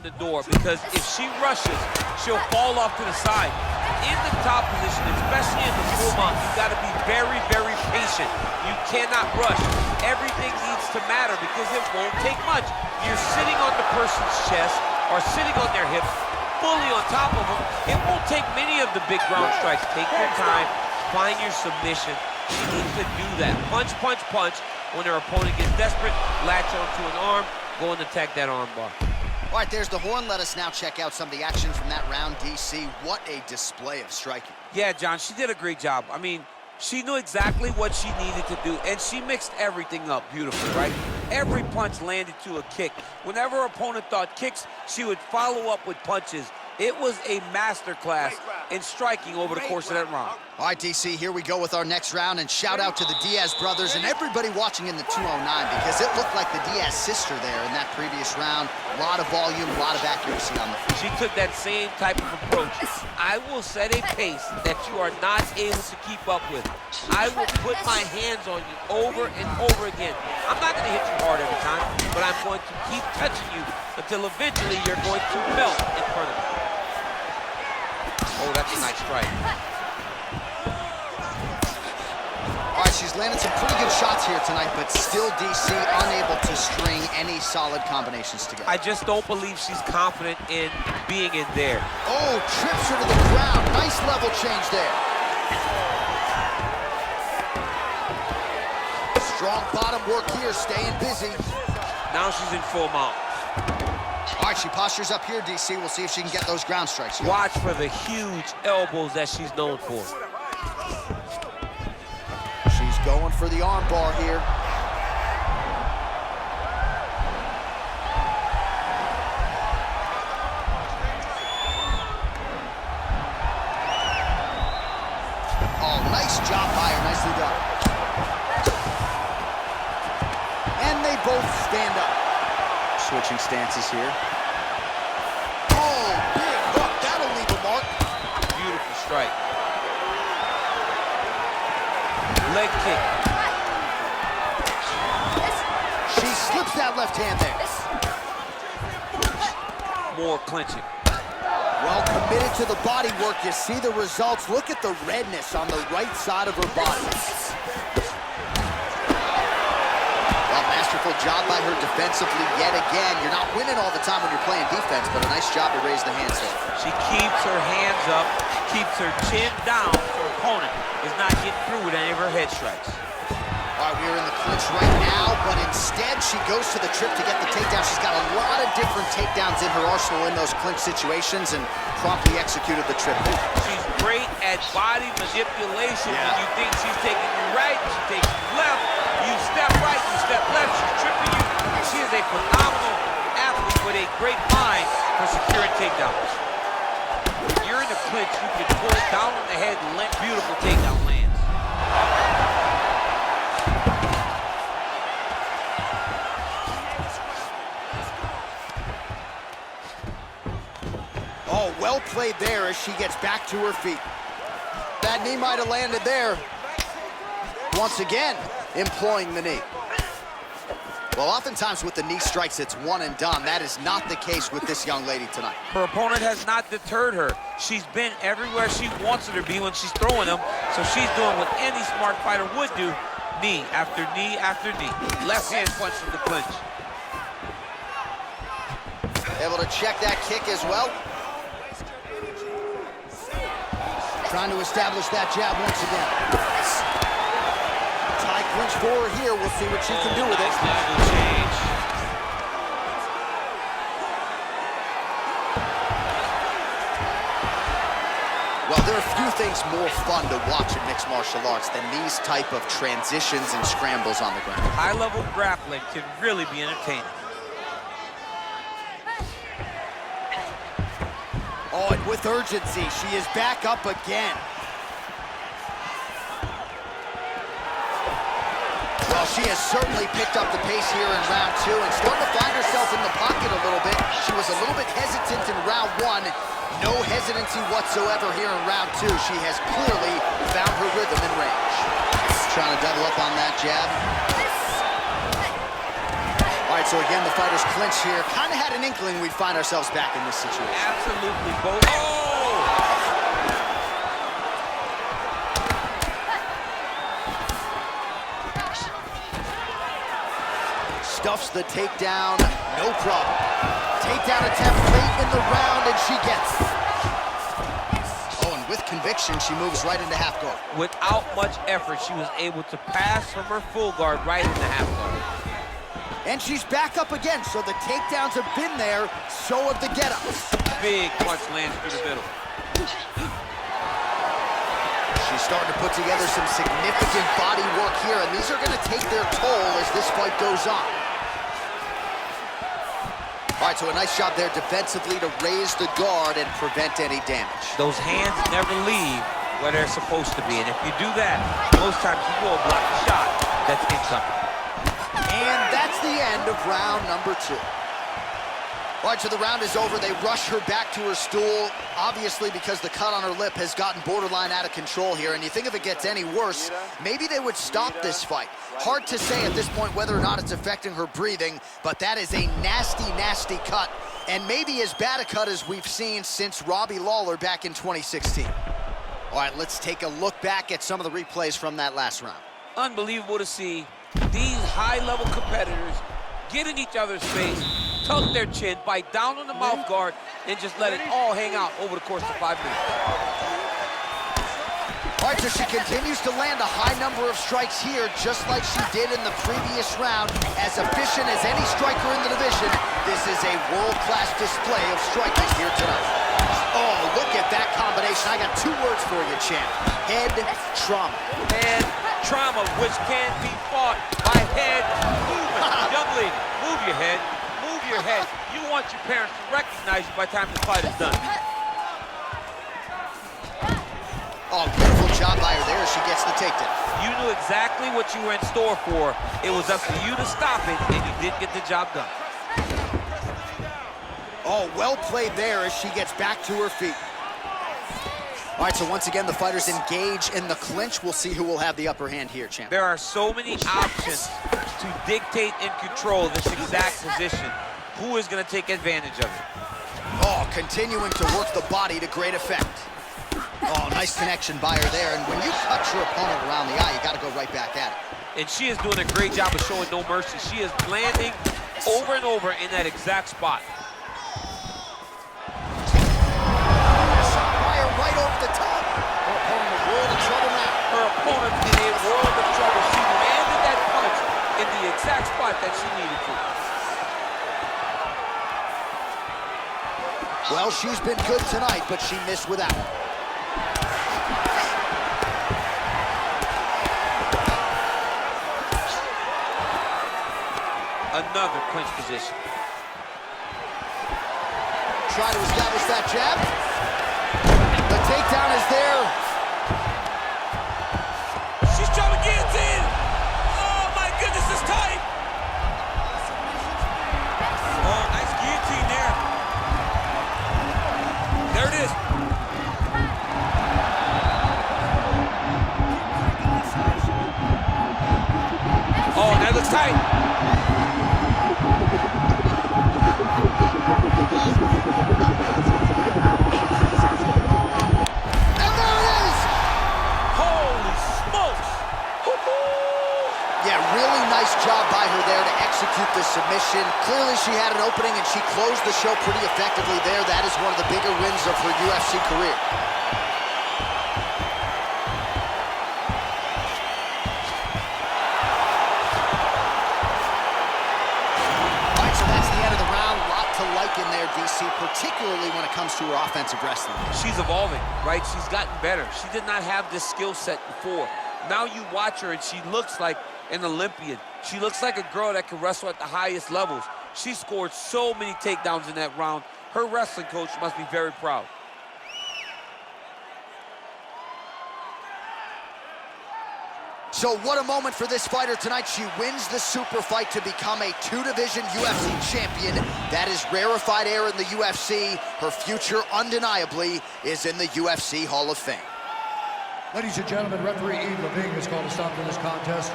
the door, because if she rushes, she'll fall off to the side. In the top position, especially in the full mount, you gotta be very, very patient. You cannot rush. Everything needs to matter because it won't take much. You're sitting on the person's chest or sitting on their hip, fully on top of them. It won't take many of the big ground strikes. Take your time, find your submission. She needs to do that. Punch, punch, punch. When her opponent gets desperate, latch onto an arm, go and attack that arm bar. All right, there's the horn. Let us now check out some of the action from that round, DC. What a display of striking. Yeah, John, she did a great job. I mean, she knew exactly what she needed to do, and she mixed everything up beautifully, right? Every punch landed to a kick. Whenever her opponent thought kicks, she would follow up with punches. It was a masterclass in striking over the course of that round. All right, DC, here we go with our next round, and shout out to the Diaz brothers and everybody watching in the 209, because it looked like the Diaz sister there in that previous round. A lot of volume, a lot of accuracy on the feet. She took that same type of approach. I will set a pace that you are not able to keep up with. I will put my hands on you over and over again. I'm not going to hit you hard every time, but I'm going to keep touching you until eventually you're going to melt in front of me. Oh, that's a nice strike. All right, she's landed some pretty good shots here tonight, but still, DC, unable to string any solid combinations together. I just don't believe she's confident in being in there. Oh, trips her to the ground. Nice level change there. Strong bottom work here, staying busy. Now she's in full mount. All right, she postures up here, DC. We'll see if she can get those ground strikes. Watch for the huge elbows that she's known for. She's going for the arm bar here. Oh, nice job by her. Nicely done. And they both stand up. Switching stances here. Oh, big hook. That'll leave a mark. Beautiful strike. Leg kick. She slips that left hand there. More clinching. Well committed to the body work. You see the results. Look at the redness on the right side of her body. Well, masterful job by her defensively yet again. You're not winning all the time when you're playing defense, but a nice job to raise the hands there. She keeps her hands up, keeps her chin down so her opponent is not getting through with any of her head strikes. All right, we're in the clinch right now, but instead she goes to the trip to get the takedown. She's got a lot of different takedowns in her arsenal in those clinch situations and promptly executed the trip. She's great at body manipulation. When you think she's taking you right, she takes you left. You step right, you step left, she's tripping you. She is a phenomenal athlete with a great mind for securing takedowns. When you're in the clinch, you can pull down on the head and let beautiful takedown lands. Oh, well played there as she gets back to her feet. That knee might have landed there. Once again, employing the knee. Well, oftentimes with the knee strikes, it's one and done. That is not the case with this young lady tonight. Her opponent has not deterred her. She's been everywhere she wants her to be when she's throwing them, so she's doing what any smart fighter would do, knee after knee after knee. Left hand punch from the clinch. Able to check that kick as well. Trying to establish that jab once again. Tie clinch for her here. We'll see what she can do with it. Level change. Well, there are few things more fun to watch in mixed martial arts than these type of transitions and scrambles on the ground. High-level grappling can really be entertaining. Oh, and with urgency, she is back up again. Well, she has certainly picked up the pace here in round two and starting to find herself in the pocket a little bit. She was a little bit hesitant in round one. No hesitancy whatsoever here in round two. She has clearly found her rhythm and range. Trying to double up on that jab. All All right, so again, the fighters clinch here. Kind of had an inkling we'd find ourselves back in this situation. Absolutely, both. Oh! Stuffs the takedown, no problem. Takedown attempt late in the round, and she gets it. Oh, and with conviction, she moves right into half guard. Without much effort, she was able to pass from her full guard right into half guard. And she's back up again, so the takedowns have been there, so have the get-ups. Big punch lands through the middle. She's starting to put together some significant body work here, and these are going to take their toll as this fight goes on. All right, so a nice job there defensively to raise the guard and prevent any damage. Those hands never leave where they're supposed to be, and if you do that, most times you will block the shot that's incoming. And that's the end of round number 2. All right, so the round is over. They rush her back to her stool, obviously because the cut on her lip has gotten borderline out of control here. And you think if it gets any worse, maybe they would stop this fight. Hard to say at this point whether or not it's affecting her breathing, but that is a nasty, nasty cut, and maybe as bad a cut as we've seen since Robbie Lawler back in 2016. All right, let's take a look back at some of the replays from that last round. Unbelievable to see these high-level competitors get in each other's face, tuck their chin, bite down on the mouth guard, and just let it all hang out over the course of 5 minutes. All right, so she continues to land a high number of strikes here, just like she did in the previous round. As efficient as any striker in the division, this is a world-class display of striking here tonight. Oh, look at that combination. I got 2 words for you, champ. Head trauma. Head trauma, which can be fought by head movement. Young lady, move your head. Move your head. You want your parents to recognize you by the time the fight is done. Oh, beautiful job by her there as she gets the takedown. You knew exactly what you were in store for. It was up to you to stop it, and you did get the job done. Oh, well played there as she gets back to her feet. All right, so once again, the fighters engage in the clinch. We'll see who will have the upper hand here, champ. There are so many options to dictate and control this exact position. Who is going to take advantage of it? Oh, continuing to work the body to great effect. Oh, nice connection by her there. And when you cut your opponent around the eye, you got to go right back at it. And she is doing a great job of showing no mercy. She is landing over and over in that exact spot. Fire right over the top. Her opponent in a world of trouble now. Her opponent in a world of trouble. She landed that punch in the exact spot that she needed to. Well, she's been good tonight, but she missed without it. Another clinch position. Try to establish that jab. The takedown is there. She's trying to guillotine. Oh my goodness, it's tight. Oh, nice guillotine there. There it is. Oh, that looks tight. Job by her there to execute the submission. Clearly she had an opening and she closed the show pretty effectively there. That is one of the bigger wins of her UFC career. All right, so that's the end of the round. A lot to like in there, DC, particularly when it comes to her offensive wrestling. She's evolving, right? She's gotten better. She did not have this skill set before. Now you watch her and she looks like an Olympian. She looks like a girl that can wrestle at the highest levels. She scored so many takedowns in that round. Her wrestling coach must be very proud. So what a moment for this fighter tonight. She wins the super fight to become a 2-division UFC champion. That is rarefied air in the UFC. Her future, undeniably, is in the UFC Hall of Fame. Ladies and gentlemen, referee Yves Lavigne has called a stop to this contest.